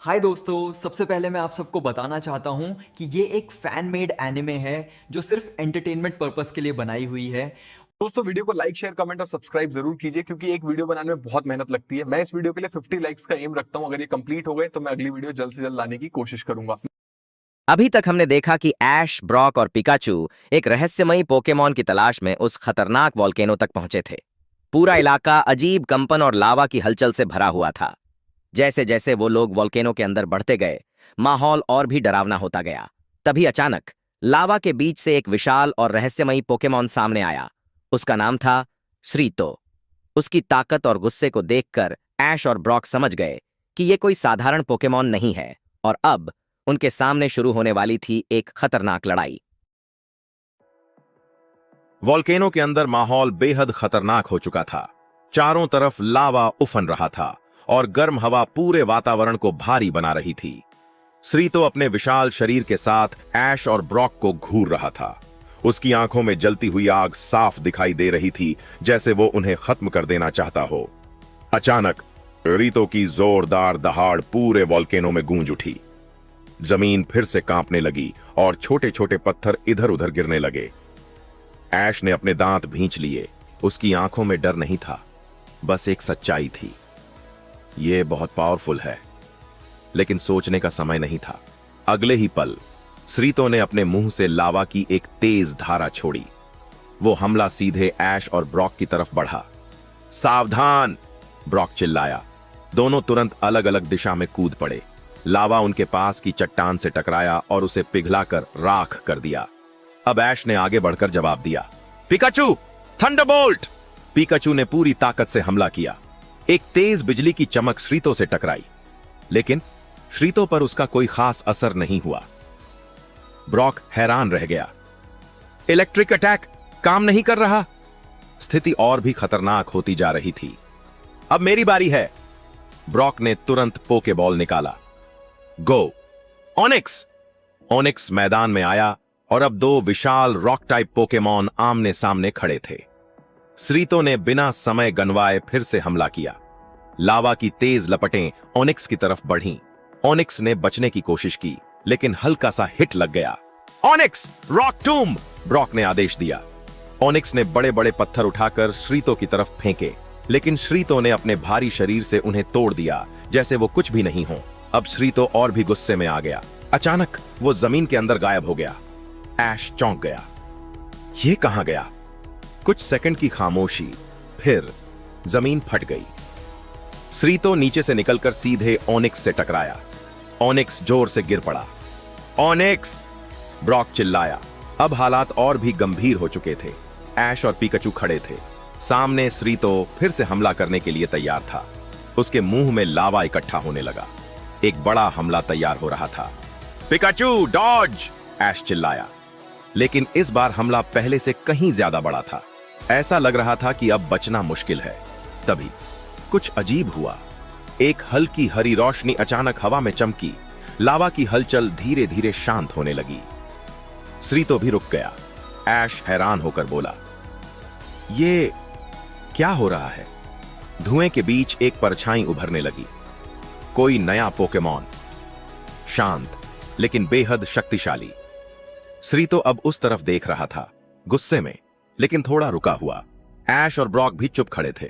हाय दोस्तों, सबसे पहले मैं आप सबको बताना चाहता हूँ कि ये एक फैन मेड एनिमे है जो सिर्फ एंटरटेनमेंट पर्पस के लिए बनाई हुई है। दोस्तों वीडियो को लाइक शेयर कमेंट और सब्सक्राइब जरूर कीजिए क्योंकि एक वीडियो बनाने में बहुत मेहनत लगती है। मैं इस वीडियो के लिए 50 लाइक्स का एम रखता हूं। अगर ये कंप्लीट हो गए तो मैं अगली वीडियो जल्द से जल्द लाने की कोशिश करूंगा। अभी तक हमने देखा कि ऐश, ब्रॉक और पिकाचू एक रहस्यमयी पोकेमॉन की तलाश में उस खतरनाक वॉल्केनो तक पहुंचे थे। पूरा इलाका अजीब कंपन और लावा की हलचल से भरा हुआ था। जैसे जैसे वो लोग वॉल्केनो के अंदर बढ़ते गए, माहौल और भी डरावना होता गया। तभी अचानक लावा के बीच से एक विशाल और रहस्यमयी पोकेमॉन सामने आया। उसका नाम था श्रीतो। उसकी ताकत और गुस्से को देखकर ऐश और ब्रॉक समझ गए कि ये कोई साधारण पोकेमॉन नहीं है और अब उनके सामने शुरू होने वाली थी एक खतरनाक लड़ाई। वॉल्केनो के अंदर माहौल बेहद खतरनाक हो चुका था। चारों तरफ लावा उफन रहा था और गर्म हवा पूरे वातावरण को भारी बना रही थी। श्रीतो अपने विशाल शरीर के साथ ऐश और ब्रॉक को घूर रहा था। उसकी आंखों में जलती हुई आग साफ दिखाई दे रही थी, जैसे वो उन्हें खत्म कर देना चाहता हो। अचानक रीतो की जोरदार दहाड़ पूरे वॉल्केनो में गूंज उठी। जमीन फिर से कांपने लगी और छोटे छोटे पत्थर इधर उधर गिरने लगे। ऐश ने अपने दांत भींच लिए। उसकी आंखों में डर नहीं था, बस एक सच्चाई थी। यह बहुत पावरफुल है, लेकिन सोचने का समय नहीं था। अगले ही पल श्रीतो ने अपने मुंह से लावा की एक तेज धारा छोड़ी। वो हमला सीधे ऐश और ब्रॉक की तरफ बढ़ा। सावधान! ब्रॉक चिल्लाया। दोनों तुरंत अलग अलग दिशा में कूद पड़े। लावा उनके पास की चट्टान से टकराया और उसे पिघलाकर राख कर दिया। अब ऐश ने आगे बढ़कर जवाब दिया, पिकाचू, थंडरबोल्ट! पिकाचू ने पूरी ताकत से हमला किया। एक तेज बिजली की चमक श्रीतो से टकराई, लेकिन श्रीतो पर उसका कोई खास असर नहीं हुआ। ब्रॉक हैरान रह गया। इलेक्ट्रिक अटैक काम नहीं कर रहा। स्थिति और भी खतरनाक होती जा रही थी। अब मेरी बारी है। ब्रॉक ने तुरंत पोकेबॉल निकाला। गो! ओनिक्स! ओनिक्स मैदान में आया और अब दो विशाल रॉक टाइप पोकेमॉन आमने सामने खड़े थे। श्रीतो ने बिना समय गंवाए फिर से हमला किया। लावा की तेज लपटें ओनिक्स की तरफ बढ़ीं। ओनिक्स ने बचने की कोशिश की, लेकिन हल्का सा हिट लग गया। Onyx, rock टूम! ब्रॉक ने आदेश दिया। ओनिक्स ने बड़े बड़े पत्थर उठाकर श्रीतो की तरफ फेंके, लेकिन श्रीतो ने अपने भारी शरीर से उन्हें तोड़ दिया, जैसे वो कुछ भी नहीं हो। अब श्रीतो और भी गुस्से में आ गया। अचानक वो जमीन के अंदर गायब हो गया। ऐश चौंक गया। ये कहां गया? कुछ सेकंड की खामोशी, फिर जमीन फट गई। श्रीतो नीचे से निकलकर सीधे ओनिक्स से टकराया। ओनिक्स जोर से गिर पड़ा। ओनिक्स! ब्रॉक चिल्लाया। अब हालात और भी गंभीर हो चुके थे। ऐश और पिकाचू खड़े थे। सामने श्रीतो फिर से हमला करने के लिए तैयार था। उसके मुंह में लावा इकट्ठा होने लगा। एक बड़ा हमला तैयार हो रहा था। Pikachu, Dodge! ऐश चिल्लाया। लेकिन इस बार हमला पहले से कहीं ज्यादा बड़ा था। ऐसा लग रहा था कि अब बचना मुश्किल है। तभी कुछ अजीब हुआ। एक हल्की हरी रोशनी अचानक हवा में चमकी। लावा की हलचल धीरे धीरे शांत होने लगी। श्रीतो भी रुक गया। ऐश हैरान होकर बोला, ये क्या हो रहा है? धुएं के बीच एक परछाई उभरने लगी। कोई नया पोकेमॉन, शांत लेकिन बेहद शक्तिशाली। श्रीतो अब उस तरफ देख रहा था, गुस्से में, लेकिन थोड़ा रुका हुआ। ऐश और ब्रॉक भी चुप खड़े थे,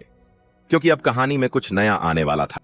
क्योंकि अब कहानी में कुछ नया आने वाला था।